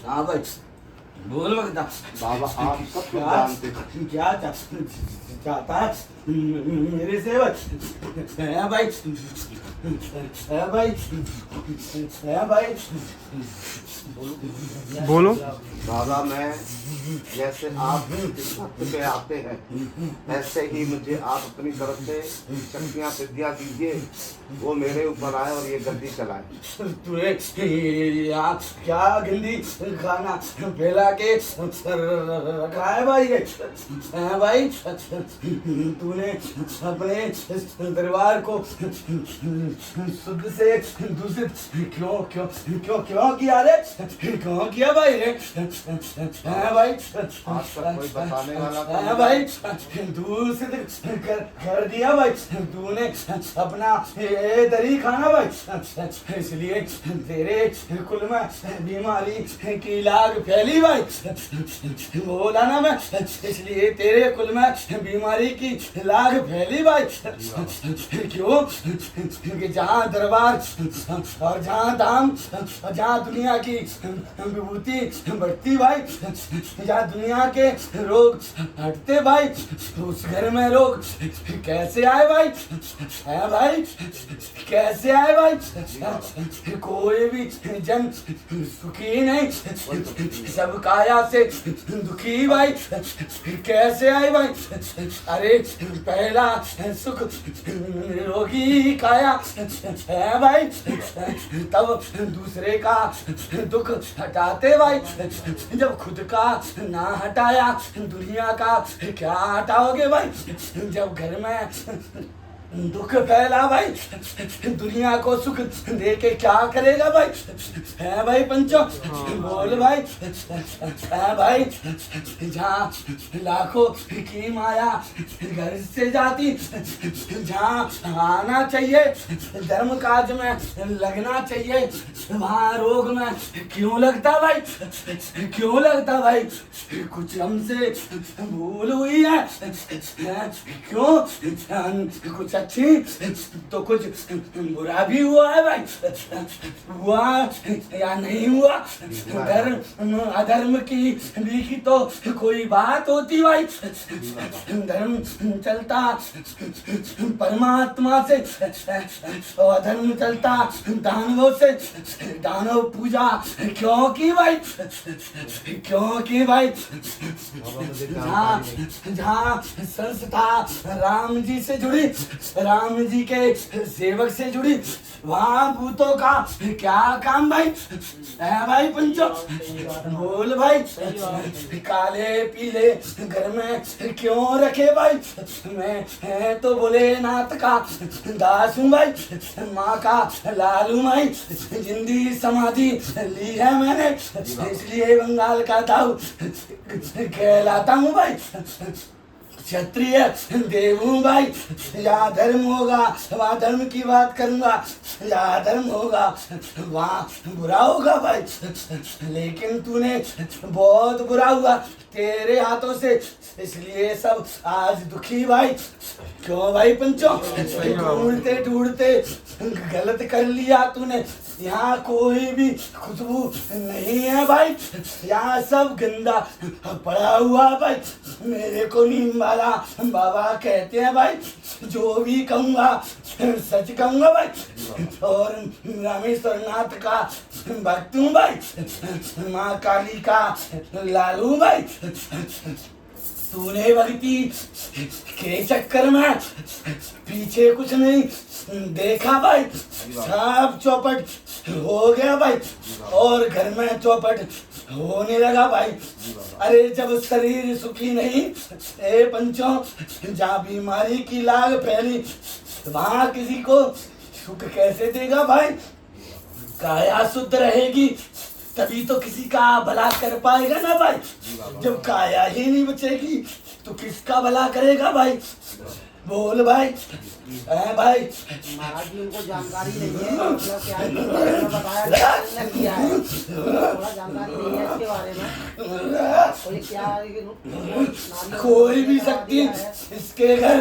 हाँ भाई बोल बता। बाबा आप सब कुछ जानते हैं। क्या चाहता है मेरे से भाई? है भाई, है भाई, है भाई। बोलो। बाबा मैं जैसे आप इस वक्त पे आते हैं ऐसे ही मुझे आप अपनी तरफ से शक्तियाँ सिद्धियाँ दीजिए, वो मेरे ऊपर आए और ये गद्दी चलाए। तूने यहाँ क्या गंदी खाना फैला के रखा है भाई? है भाई, तूने अपने दरबार को शुद्ध से दूषित क्यों क्यों क्यों क्यों किया रे? क्यों किया भाई रे? है भाई, आज तक कोई बताने वाला तो है भाई, दूषित कर दिया भाई तूने अपना दरी खाना भाई, इसलिए तेरे कुल में बीमारी की लाग फैली भाई। बोला ना मैं, इसलिए तेरे कुल में बीमारी की लाग फैली भाई। क्यों? क्योंकि जहाँ दरबार और जहाँ धाम, जहाँ दुनिया की विभूति बढ़ती भाई, जहाँ दुनिया के रोग हटते भाई, उस घर में रोग कैसे आए भाई? है भाई, कैसे आए भाई? कोई भी जन सुखी नहीं, सब काया से दुखी भाई, कैसे आए भाई? अरे पहला सुख निरोगी काया है भाई, तब दूसरे का दुख हटाते भाई। जब खुद का ना हटाया दुनिया का क्या हटाओगे भाई? जब घर में दुख फैला भाई, दुनिया को सुख दे के क्या करेगा भाई? है भाई पंचो, बोल भाई। है भाई, जहाँ लाखों की माया घर से जाती, जहाँ आना चाहिए धर्म काज में लगना चाहिए, वहाँ रोग में क्यों लगता भाई? क्यों लगता भाई? कुछ हमसे भूल हुई है? क्यों? कुछ अच्छी तो कुछ बुरा भी हुआ है भाई? हुआ या नहीं हुआ? धर्म अधर्म की भी तो कोई बात होती भाई। धर्म चलता परमात्मा से और अधर्म चलता दानवों से। दानव पूजा क्यों की भाई? क्यों की भाई? जहाँ संस्था राम जी से जुड़ी, राम जी के सेवक से जुड़ी, वहाँ भूतों का क्या काम भाई? है भाई पंचो, बोल भाई। काले पीले घर में क्यों रखे भाई? मैं तो भोलेनाथ का दास हूँ भाई, माँ का लालू भाई, जिंदगी समाधि ली है मैंने, इसलिए बंगाल का दाऊ कहलाता हूँ भाई। क्षत्रिय देव हूँ भाई, या धर्म होगा वहाँ धर्म की बात करूँगा, या धर्म होगा वहाँ बुरा होगा भाई। लेकिन तूने बहुत बुरा हुआ तेरे हाथों से, इसलिए सब आज दुखी भाई। क्यों भाई पंचो? ढूंढते ढूंढते गलत कर लिया तूने। यहाँ कोई भी खुशबू नहीं है भाई, यहाँ सब गंदा पड़ा हुआ भाई। मेरे को नीम वाला बाबा कहते हैं भाई, जो भी कहूँगा सच कहूँगा भाई, और रामेश्वर नाथ का भक्त हूँ भाई, माँ काली का लालू भाई। तूने भक्ति के चक्कर में पीछे कुछ नहीं देखा भाई, सब चौपट हो गया भाई, और घर में चौपट होने लगा भाई। अरे जब शरीर सुखी नहीं ए पंचों, जहाँ बीमारी की लाग फैली, वहाँ किसी को सुख कैसे देगा भाई? काया शुद्ध रहेगी तभी तो किसी का भला कर पाएगा ना भाई। जब काया ही नहीं बचेगी तो किसका भला करेगा भाई? बोल भाई। है भाई, महाराज जी उनको जानकारी नहीं है, मतलब क्या है, बताया किया है, थोड़ा जानकारी नहीं है इसके बारे में। तो ये क्या है, कोई भी शक्ति इसके घर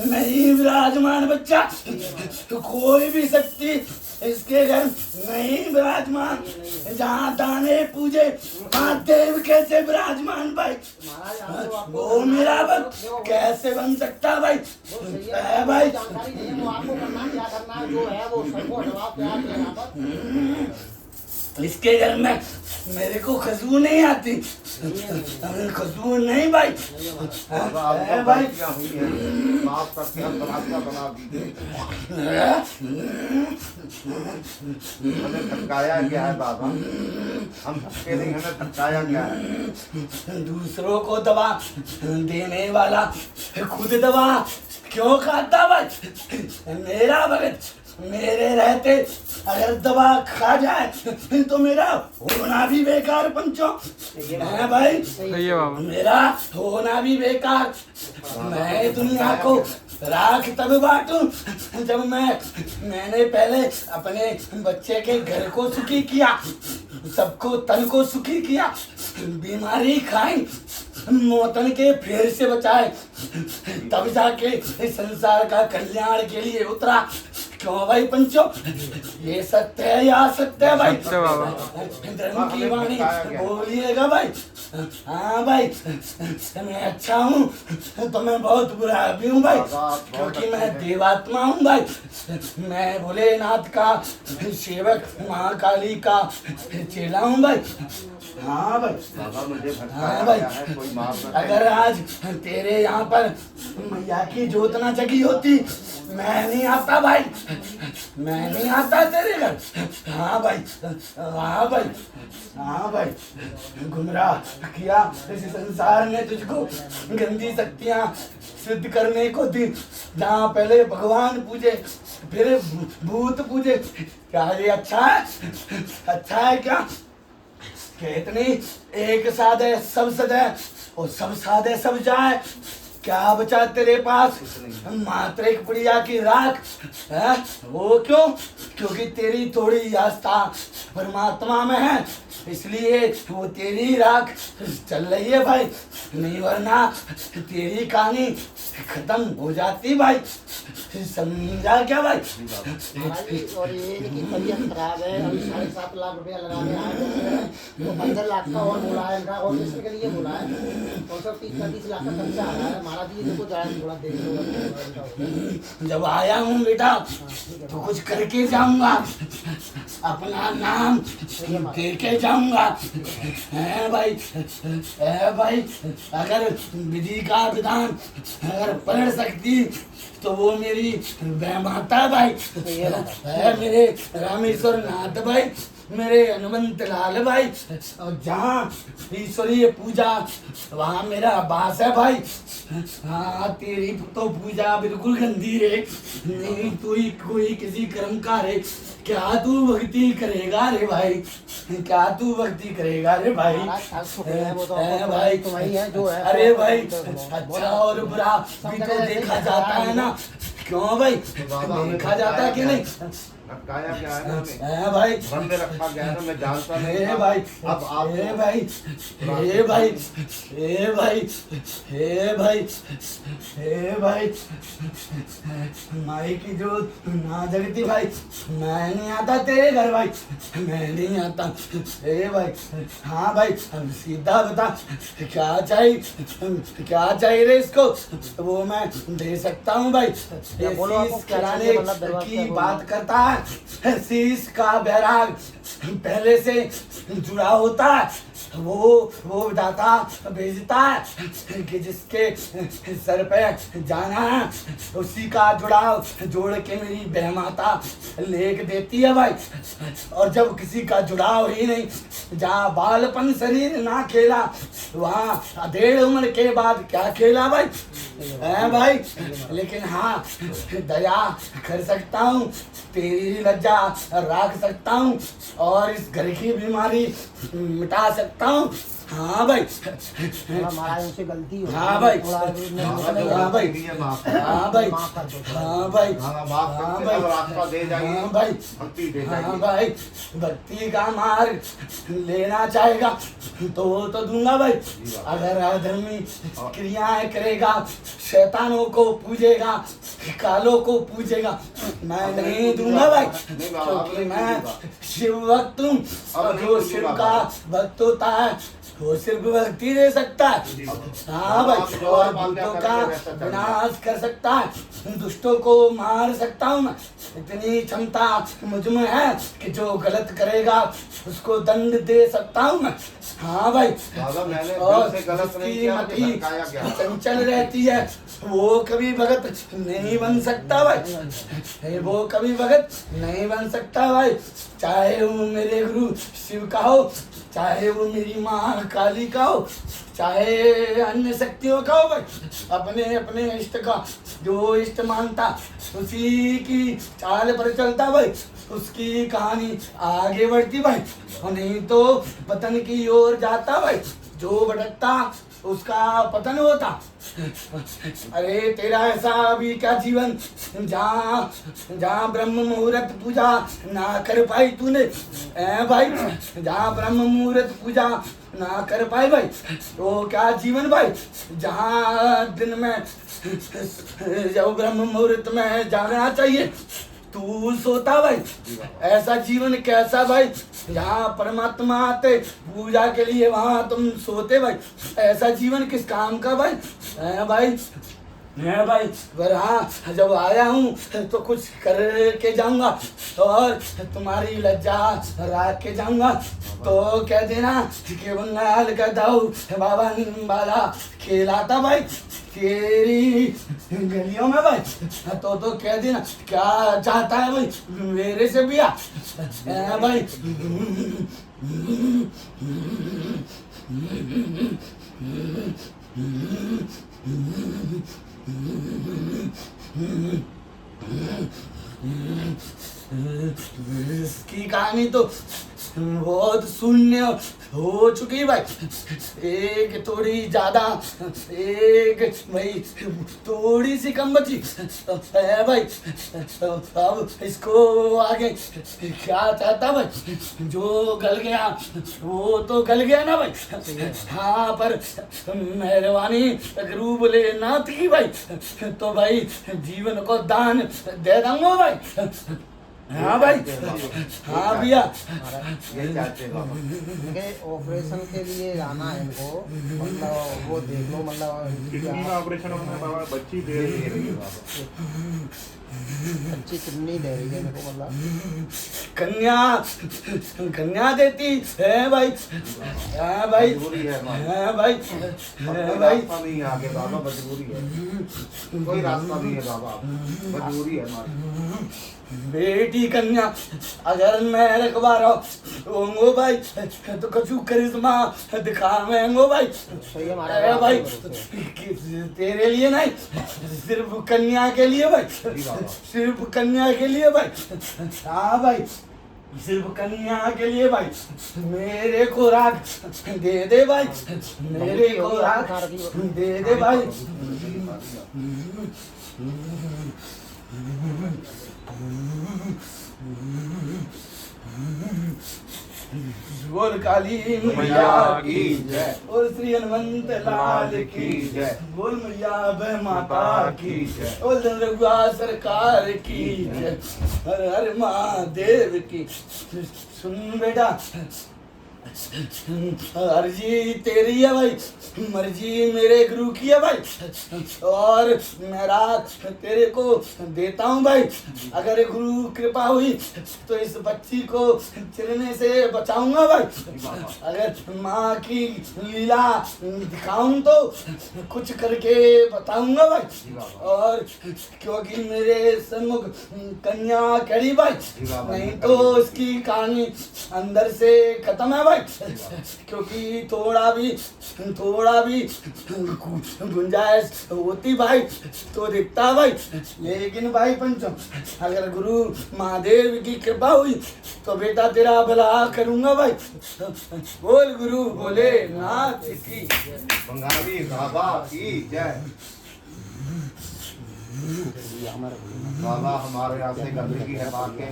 नहीं विराजमान बच्चा, तो कोई भी शक्ति इसके घर नहीं विराजमान। जहाँ दाने पूजे वहाँ देव कैसे विराजमान भाई? महाराज आपको वो मेरा भक्त कैसे बन सकता भाई? वो सही है भाई। जानकारी नहीं है, वो आपको करना क्या करना है, जो है वो सबको जवाब तैयार है यहाँ पर। इसके घर में मेरे को खुशबू नहीं आती, खुशबू नहीं भाई। बाबा आप है तो भाई। गलतियां हुई हैं, माफ करके हम रास्ता बना दीजिए। हमें धमकाया क्या है बाबा? हम धक्के नहीं, हमें धमकाया क्या है? दूसरों को दवा देने वाला खुद दवा क्यों खाता भाई? मेरा भगत मेरे रहते अगर दवा खा जाए तो मेरा होना भी बेकार पंचो है भाई। सही है बाबा। मेरा होना भी बेकार। मैं दुनिया को राख तब बांटूं जब मैंने पहले अपने बच्चे के घर को सुखी किया, सबको तन को सुखी किया, बीमारी खाई, मौतन के फेर से बचाए, तब जाके इस संसार का कल्याण के लिए उतरा। क्यों भाई पंचो? ये सत्य है या असत्य है भाई? सत्य बाबा। धर्म की वाणी बोलिएगा भाई। हाँ भाई, मैं अच्छा हूँ तो मैं बहुत बुरा भी हूँ भाई, क्योंकि मैं देवात्मा हूँ भाई। मैं भोलेनाथ का सेवक, महाकाली का चेला हूँ भाई। हाँ भाई। बाबा मुझे हाँ भटकाया भाई। गया है, कोई माफ न करे। अगर आज तेरे यहाँ पर मैया की जोत ना जगी होती, मैं नहीं आता भाई, मैं नहीं आता तेरे घर। हाँ भाई, हाँ भाई, हाँ भाई। गुमराह किया इस संसार ने तुझको, गंदी शक्तियाँ सिद्ध करने को दी। जहाँ पहले भगवान पूजे फिर भूत पूजे। क्या ये अच्छा है? अच्छा है क्या? कितनी एक साधे सब सदे और सब साधे सब जाए। क्या बचा तेरे पास? मात्र एक पुड़िया की राख है। वो क्यों? क्योंकि तेरी थोड़ी आस्था परमात्मा में है, इसलिए वो तेरी राख चल रही है भाई। नहीं वरना तेरी कहानी खत्म हो जाती भाई। समझा क्या भाई? महाराज जी, और ये इनकी तबीयत खराब है, अभी 7.5 लाख रुपया लगाने आए हैं, तो 15 लाख का और बोला है, इनका ऑपरेशन के लिए बोला है, और सब 30 लाख का खर्चा आ रहा है। महाराज जी इनको जरा थोड़ा देख लो। जब आया हूँ बेटा तो कुछ करके जाऊंगा, अपना नाम दे के जाऊंगा। है भाई, है भाई। अगर विधि का विधान अगर पढ़ सकती तो वो मेरी माता भाई है, मेरे रामेश्वर नाथ भाई, मेरे हनुमंत लाल भाई। और जहाँ ईश्वरीय पूजा वहाँ मेरा वास है भाई। हाँ, तेरी तो पूजा बिल्कुल गंदी है। नहीं तू ही कोई किसी कर्म का रे, क्या तू भक्ति करेगा रे भाई? क्या तू भक्ति करेगा रे भाई? है भाई, तो वही है जो है। अरे भाई, अच्छा और बुरा भी तो देखा जाता है ना। क्यों भाई? देखा जाता है कि नहीं? भटकाया क्या है ना हमें? है भाई, मन में रखा गया है ना, मैं जानता नहीं हे था। भाई, अब आप हे भाई, हे भाई, हे भाई, हे भाई, हे भाई, माई की जोत ना जगती भाई। मैं नहीं आता तेरे घर भाई, मैं नहीं आता। हे भाई, हाँ भाई, अब सीधा बता क्या चाहिए, क्या चाहिए रे इसको? वो मैं दे सकता हूँ भाई। ये बोलो आपको शीश क्या खिलाने चाहिए, मतलब दरवाजा की बोलो। बात करता है। शीश का बैराग पहले से जुड़ा होता है, वो दाता भेजता है कि जिसके सर पे जाना है उसी का जुड़ाव जोड़ के मेरी बहमाता लेख देती है भाई। और जब किसी का जुड़ाव ही नहीं, जहाँ बालपन शरीर ना खेला वहाँ अधेड़ उम्र के बाद क्या खेला भाई? है भाई, लेकिन हाँ दया कर सकता हूँ, तेरी लज्जा राख सकता हूँ और इस घर की बीमारी मिटा सकता हूँ। हाँ भाई, थोड़ा महाराज उनसे गलती हो हाँ भाई, थोड़ा हाँ भाई, माफ हाँ भाई, माफ कर दो थोड़ा। हाँ भाई, हाँ माफ हाँ करके भाई, सब रास्ता दे जाइए, हाँ भाई, भक्ति दे हाँ जाइए। भाई, भक्ति का मार्ग लेना चाहेगा तो दूंगा भाई। अगर अधर्मी क्रियाएं करेगा, शैतानों को पूजेगा, कालों को पूजेगा, मैं नहीं दूंगा भाई, क्योंकि मैं शिव भक्त हूँ। और जो शिव का भक्त होता है वो सिर्फ भक्ति दे सकता है। हाँ भाई, और भूतों का विनाश कर सकता है, दुष्टों को मार सकता हूँ मैं। इतनी क्षमता मुझ में है कि जो गलत करेगा उसको दंड दे सकता हूँ मैं। हाँ भाई, दादा मैंने और दिल से गलत नहीं जिसकी किया, मति भटकाया गया। चंचल रहती है वो कभी भगत नहीं बन सकता भाई, वो कभी भगत नहीं बन सकता भाई। चाहे वो मेरे गुरु शिव का हो, चाहे वो मेरी माँ काली का हो, चाहे अन्य शक्तियों का हो भाई, अपने अपने इष्ट का जो इष्ट मानता उसी की चाल पर चलता भाई, उसकी कहानी आगे बढ़ती भाई, और नहीं तो पतन की ओर जाता भाई। जो भटकता उसका पतन होता। अरे तेरा ऐसा अभी क्या जीवन जहाँ जहाँ ब्रह्म मुहूर्त पूजा ना कर पाई तूने, भाई, जहाँ ब्रह्म मुहूर्त पूजा ना कर पाई भाई, तो क्या जीवन भाई, जहाँ दिन में जब ब्रह्म मुहूर्त में जागना चाहिए तू सोता भाई। ऐसा जीवन कैसा भाई, जहाँ परमात्मा आते पूजा के लिए वहाँ तुम सोते भाई। ऐसा जीवन किस काम का भाई, है भाई, है भाई। पर हाँ, जब आया हूँ तो कुछ करके जाऊंगा और तुम्हारी लज्जा राख के जाऊंगा। तो कह देना कि बंगाल का दाऊ बाबा बाला खेलाता भाई तेरी गलियों में भाई। तो कह देना क्या चाहता है भाई मेरे से बिया, है भाई। इसकी कहानी तो बहुत शून्य हो चुकी भाई, एक थोड़ी ज्यादा, एक भाई थोड़ी सी कम बची है भाई। अब इसको आगे क्या चाहता भाई, जो गल गया वो तो गल गया ना भाई। हाँ, पर मेहरबानी गुरु बोले नाथ की भाई, तो भाई जीवन को दान दे दूंगा भाई। हाँ भाई, हाँ भैया, ये चाहते हैं बाबा। इनके ऑपरेशन के लिए जाना है इनको, मतलब वो देख लो, मतलब किडनी का ऑपरेशन होना है बाबा, बच्ची दे रही है बाबा। अच्छी किडनी दे रही है इनको, मतलब कन्या देती है भाई, है भाई, मजबूरी है हमारी। है भाई, अब है कोई भाई। रास्ता नहीं है आगे बाबा, मजबूरी है, कोई रास्ता नहीं है बाबा, मजबूरी है हमारी। बेटी कन्या अगर मैं रखवारो होंगो भाई तो कछु करिश्मा दिखावेंगो भाई। सही है अरे महाराज, भाई, भरोसे। तेरे लिए नहीं, सिर्फ कन्या के लिए भाई, सिर्फ कन्या के लिए भाई। हाँ भाई, सिर्फ कन्या के लिए भाई, मेरे को राख दे दे भाई, मेरे को राख दे दे भाई। बोल काली मैया की जय, बोल श्री हनुमंत लाल की जय, बोल मैया माता की जय, बोल रघुआ सरकार की जय, हर हर महादेव की। सुन बेटा, अर्जी तेरी है भाई, मर्जी मेरे गुरु की है भाई, और मैं रात तेरे को देता हूँ भाई। अगर गुरु कृपा हुई तो इस बच्ची को चिरने से बचाऊंगा भाई। अगर माँ की लीला दिखाऊं तो कुछ करके बताऊंगा भाई, और क्योंकि मेरे सन्मुख कन्या करी भाई, नहीं तो इसकी कहानी अंदर से खत्म है भाई। क्योंकि थोड़ा भी गुंजाइश होती भाई तो दिखता भाई, लेकिन भाई पंचम अगर गुरु महादेव की कृपा हुई तो बेटा तेरा भला करूंगा भाई। बोल गुरु बोले नाथ की। बंगाली बाबा की जय। बाबा हमारे यहाँ से गंदगी हटा के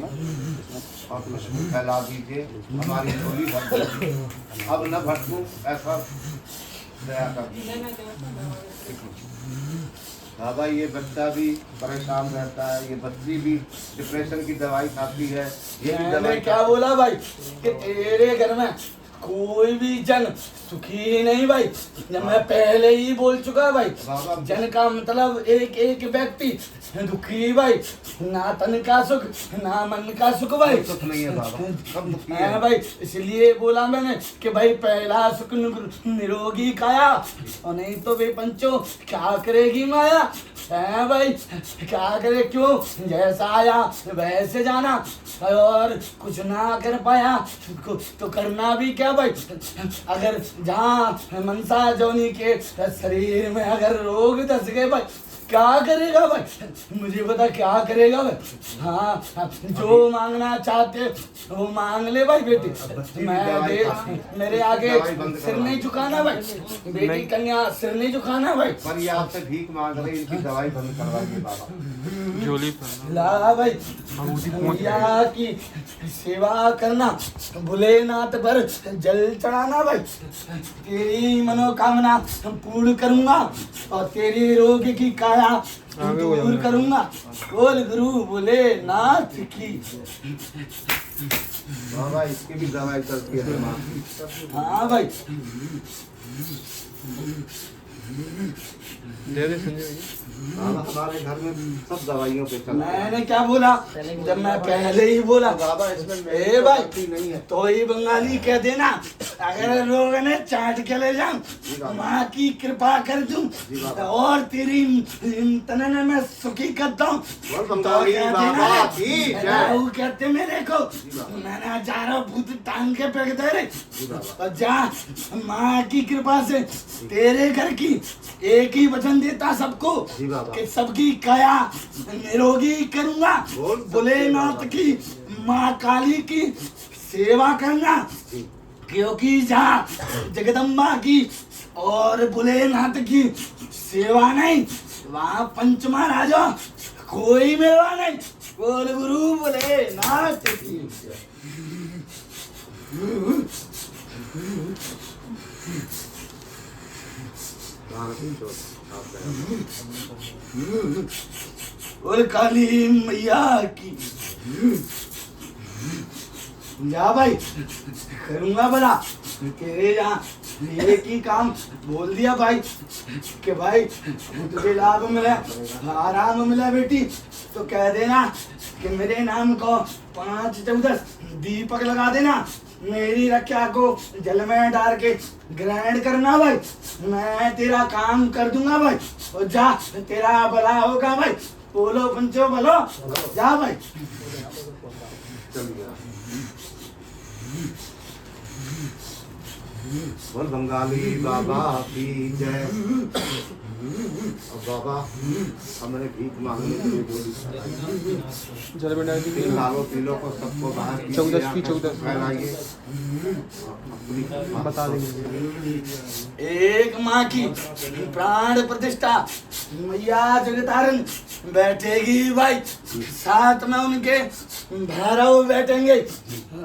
और खुशबू फैला दीजिए, हमारी झोली भर दीजिए। अब न भटकूं, ऐसा दया कर। बाबा ये बच्चा भी परेशान रहता है, ये बच्ची भी डिप्रेशन की दवाई खाती है, ये भी मैंने दवाई क्या बोला भाई कि तेरे घर में कोई भी जन सुखी नहीं भाई। जब मैं पहले ही बोल चुका भाई, जन का मतलब एक एक व्यक्ति दुखी भाई, ना तन का सुख ना मन का सुख भाई। सुख नहीं है बाबा, सब दुखी है है भाई, इसलिए बोला मैंने कि भाई पहला सुख निरोगी काया, और नहीं तो वे पंचो क्या करेगी माया। है भाई, क्या करे, क्यों जैसा आया वैसे जाना, और कुछ ना कर पाया तो करना भी क्या भाई। अगर जहाँ मनसा जोनी के शरीर में अगर रोग दस गए भाई, क्या करेगा भाई, मुझे पता क्या करेगा भाई। हाँ, जो मांगना चाहते वो मांग ले भाई बेटी, मैं दे, मेरे आगे सिर नहीं झुकाना भाई, बेटी कन्या सिर नहीं झुकाना भाई। पर ये आपसे भीख मांग रहे, इनकी दवाई बंद करवाइए बाबा। ला भाई, मैया की सेवा करना, भोलेनाथ पर जल चढ़ाना भाई, तेरी मनोकामना पूर्ण करूंगा और तेरी रोग की काया दूर करूंगा। बोल गुरु भोलेनाथ की। बाबा इसकी भी दवाई चलती है माँ। हाँ भाई, बाबा हमारे घर में सब दवाइयों पे चल। मैंने क्या बोला जब मैं पहले ही बोला बाबा इसमें ए भाई गलती नहीं है। तो ही बंगाली कह देना, अगर लोग ने चाट के ले जाऊं, माँ की कृपा कर दूं और तेरी तनन में सुखी करता हूँ, तो कह देना राहु कहते मेरे को मैंने हजारों भूत टांग के फेंक दे रहे। और जा, माँ की कृपा से तेरे घर की एक ही वचन देता सबको कि सबकी काया निरोगी करूंगा। भोलेनाथ की माँ काली की सेवा करना, क्योंकि जहाँ जगदम्बा की और भोलेनाथ की सेवा नहीं, वहाँ पंच महाराजा कोई मेवा नहीं। बोल गुरु भोलेनाथ की। बोल काली मैया की। जा भाई, करूंगा भला तेरे यहाँ एक ही काम बोल दिया भाई कि भाई तुझे लाभ मिले आराम मिले बेटी, तो कह देना कि मेरे नाम को 5-14 दीपक लगा देना, मेरी रक्षा को जल में डाल के ग्रहण करना भाई, मैं तेरा काम कर दूंगा भाई। और जा, तेरा भला होगा भाई। बोलो पंचो बोलो, जा भाई। बोल बंगाली बाबा की जय। और बाबा हमने भीख मांगने के लिए बोली, लालो पीलो को सबको बाहर 14 फैलाइए, बता देंगे। एक माँ की प्राण प्रतिष्ठा मैया जगतारण बैठेगी भाई, साथ में उनके भैरव बैठेंगे,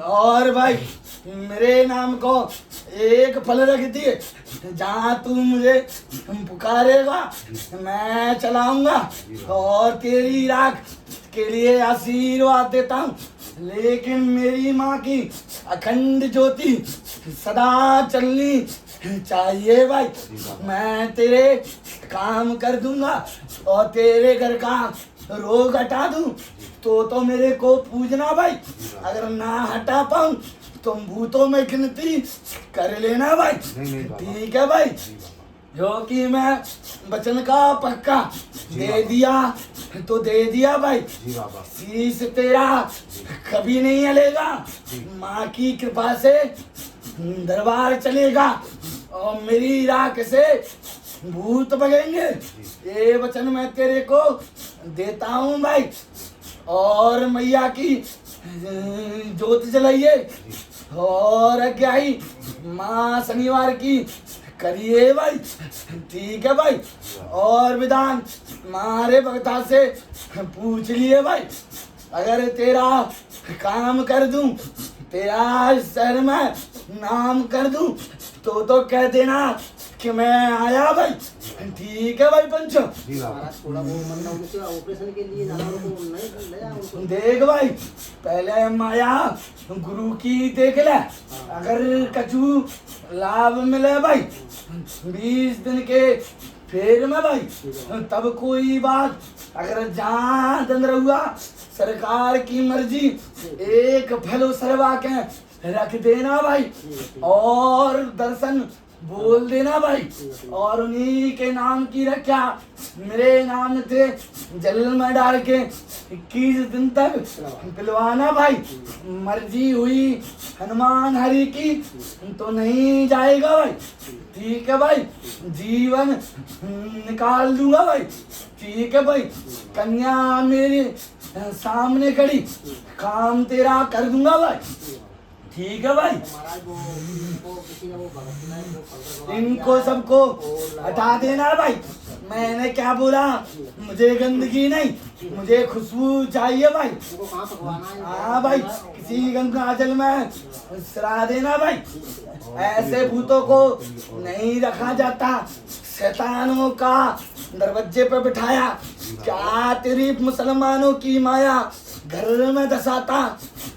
और भाई मेरे नाम को एक फल रख दिए, जहाँ तू मुझे पुकारेगा मैं चलाऊंगा और तेरी राख के लिए आशीर्वाद देता हूँ। लेकिन मेरी माँ की अखंड ज्योति सदा चलनी चाहिए भाई, मैं तेरे काम कर दूंगा और तेरे घर का रोग हटा दूं, तो मेरे को पूजना भाई। अगर ना हटा पाऊं तो भूतों में गिनती कर लेना भाई। ठीक है भाई, जो कि मैं वचन का पक्का दे दिया तो दे दिया भाई। शीश तेरा कभी नहीं हलेगा, माँ की कृपा से दरबार चलेगा और मेरी राख से भूत भगेंगे, ये वचन मैं तेरे को देता हूँ भाई। और मैया की जोत जलाइए और आज्ञाई माँ शनिवार की करिए भाई, ठीक है भाई। और विधान मारे भगता से पूछ लिए भाई, अगर तेरा काम कर दूं, तेरा इस शहर में नाम कर दूं, तो कह देना कि मैं आया भाई, ठीक है भाई पंचो। महाराज थोड़ा वो मतलब उनके ऑपरेशन के लिए जाना उनको नहीं ले जाओ उनको। देख भाई, पहले माया गुरु की देख ले, अगर कछु लाभ मिले भाई 20 दिन के फेर में भाई, तब कोई बात। अगर जहाँ दंड हुआ सरकार की मर्जी, एक फलो सरवा के रख देना भाई, और दर्शन बोल देना भाई, और उन्हीं के नाम की रक्षा मेरे नाम थे जल में डाल के 21 दिन तक पिलवाना भाई। मर्जी हुई हनुमान हरि की तो नहीं जाएगा भाई, ठीक है भाई, जीवन निकाल दूंगा भाई, ठीक है भाई। कन्या मेरे सामने खड़ी, काम तेरा कर दूंगा भाई, ठीक है भाई। महाराज वो किसी ने वो भगत ने वो फल इनको सबको हटा देना भाई। मैंने क्या बोला, मुझे गंदगी नहीं, मुझे खुशबू चाहिए भाई। उनको कहाँ पकवाना है? हाँ भाई, किसी गंगा जल में सरा देना भाई। ऐसे भूतों को नहीं रखा जाता, शैतानों का दरवाजे पे बिठाया। क्या तेरी मुसलमानों की माया घर में दसाता,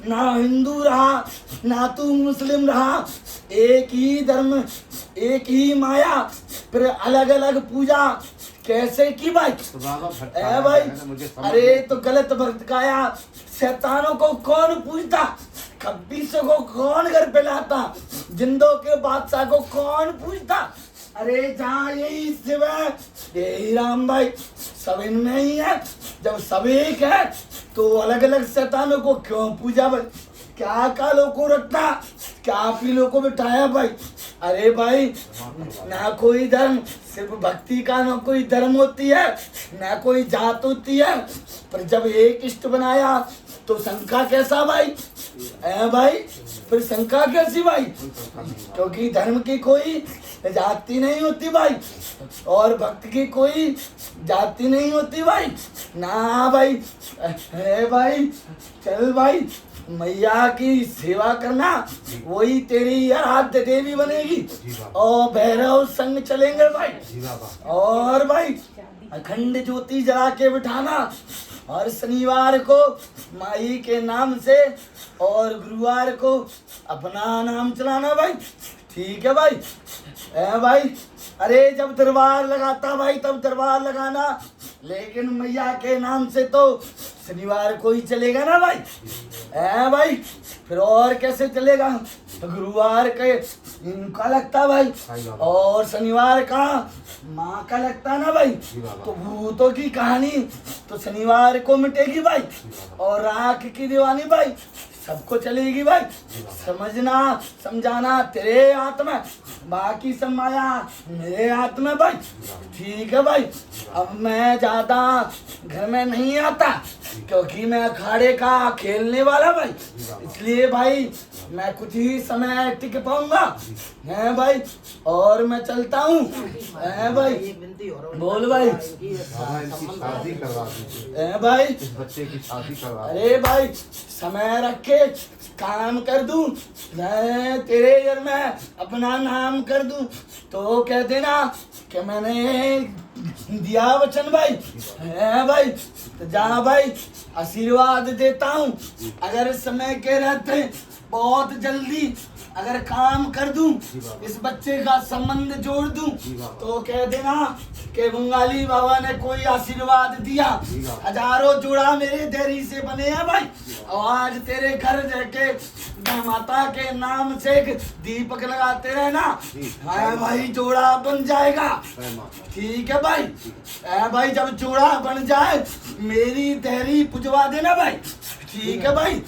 ना हिंदू रहा ना तू मुस्लिम रहा, एक ही धर्म एक ही माया, फिर अलग अलग पूजा कैसे की भाई? तो बाबा ए भटकाया भाई, है ना, मुझे समझ अरे तो गलत भटकाया। शैतानों को कौन पूजता, खब्बीसों को कौन घर पे लाता, जिंदों के बादशाह को कौन पूजता? अरे जहाँ यही शिव है यही राम भाई, सब इनमें ही है। जब सब एक है तो अलग अलग शैतानों को क्यों पूजा भाई? क्या कालों को रखता, क्या पीलों को बिठाया भाई? अरे भाई, ना कोई धर्म, सिर्फ भक्ति का ना कोई धर्म होती है, ना कोई जात होती है। पर जब एक इष्ट बनाया तो शंका कैसा भाई? है भाई, फिर शंका कैसी भाई? क्योंकि धर्म की कोई जाति नहीं होती भाई, और भक्त की कोई जाति नहीं होती भाई, ना भाई। है भाई, चल भाई, मैया की सेवा करना, वही तेरी आराध्य देवी बनेगी, और भैरव संग चलेंगे भाई। और भाई अखंड ज्योति जला के बिठाना, और शनिवार को माई के नाम से और गुरुवार को अपना नाम चलाना भाई, ठीक है भाई। है भाई, अरे जब दरबार लगाता भाई तब दरबार लगाना, लेकिन मैया के नाम से तो शनिवार को ही चलेगा ना भाई। है भाई, फिर और कैसे चलेगा? गुरुवार के इनका लगता भाई, और शनिवार का माँ का लगता ना भाई, तो भूतों की कहानी तो शनिवार को मिटेगी भाई, और राख की दीवानी भाई सबको चलेगी भाई। समझना समझाना तेरे हाथ में, बाकी सब माया मेरे हाथ में भाई, ठीक है भाई। अब मैं ज्यादा घर में नहीं आता, क्योंकि मैं अखाड़े का खेलने वाला भाई, इसलिए भाई मैं कुछ ही समय टिक पाऊंगा। है भाई, और मैं चलता हूँ। है भाई, एक विनती हो रहा है। बोल भाई। बाबा इनकी शादी करवा दीजिए, है भाई, इस बच्चे की शादी करवा अरे भाई समय रख के काम कर दूं, मैं तेरे घर में अपना नाम कर दूं, तो कह देना कि मैंने दिया वचन भाई। है भाई, तो जा भाई, आशीर्वाद देता हूँ। अगर समय के रहते बहुत जल्दी अगर काम कर दूं, इस बच्चे का संबंध जोड़ दूं, तो कह देना कि बंगाली बाबा ने कोई आशीर्वाद दिया। हजारों जोड़ा मेरे देरी से बने हैं भाई, और आज तेरे घर जाके मैं माता के नाम से एक दीपक लगाते रहना। हाँ भाई, जोड़ा बन जाएगा, ठीक है भाई। है भाई, जब जोड़ा बन जाए मेरी देरी पुजवा देना भाई, ठीक है भाई।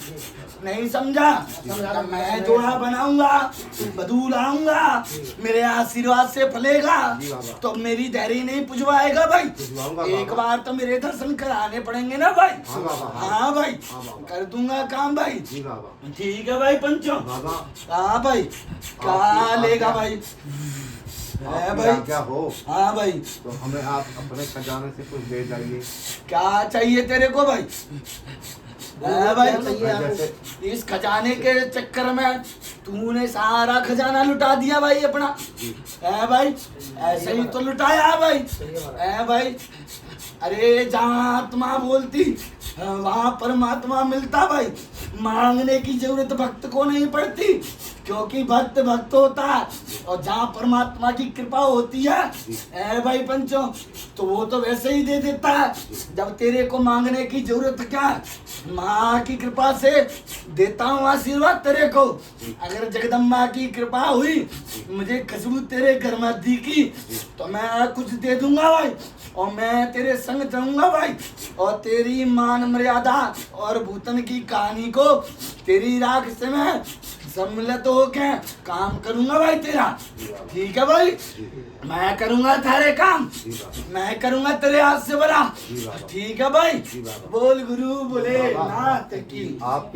नहीं समझा? तब मैं जोड़ा बनाऊंगा, बधू लाऊंगा, मेरे आशीर्वाद से फलेगा। जी बाबा। तो मेरी धैर्य नहीं पुजवाएगा भाई। पुजवाऊंगा एक बाबा। बार तो मेरे दर्शन कराने पड़ेंगे ना भाई। हाँ बाबा, हाँ। हाँ भाई, हाँ बाबा। कर दूंगा काम भाई। जी बाबा। ठीक है भाई पंचो। बाबा हाँ भाई, क्या आपकी लेगा आज्ञा- भाई? है आपकी भाई। आज्ञा हो हाँ भाई, तो हमें आप अपने खजाने से कुछ दे जाइए। क्या चाहिए तेरे को भाई? है भाई, क्या चाहिए आपको? जैसे इस खजाने के चक्कर में तूने सारा खजाना लुटा दिया भाई अपना। है भाई, ऐसे ही तो लुटाया है भाई। है भाई, अरे जहाँ आत्मा बोलती वहाँ परमात्मा मिलता भाई। मांगने की जरूरत भक्त को नहीं पड़ती, क्योंकि भक्त भक्त होता है। और जहाँ परमात्मा की कृपा होती है भाई पंचो, तो वो तो वैसे ही दे देता है। जब तेरे को मांगने की जरूरत क्या है, माँ की कृपा से देता हूँ आशीर्वाद तेरे को। अगर जगदम्बा की कृपा हुई, मुझे खुशबू तेरे घर में दिखी, तो मैं कुछ दे दूंगा भाई। और मैं तेरे संग चलूंगा भाई, और तेरी मान मर्यादा और भूतन की कहानी को तेरी राख से मैं सम्मिलित होके काम करूंगा भाई तेरा। ठीक है भाई, मैं करूंगा तेरे काम, मैं करूंगा तेरे हाथ से बड़ा। ठीक है भाई, बोल गुरु बोले नाथ की। आप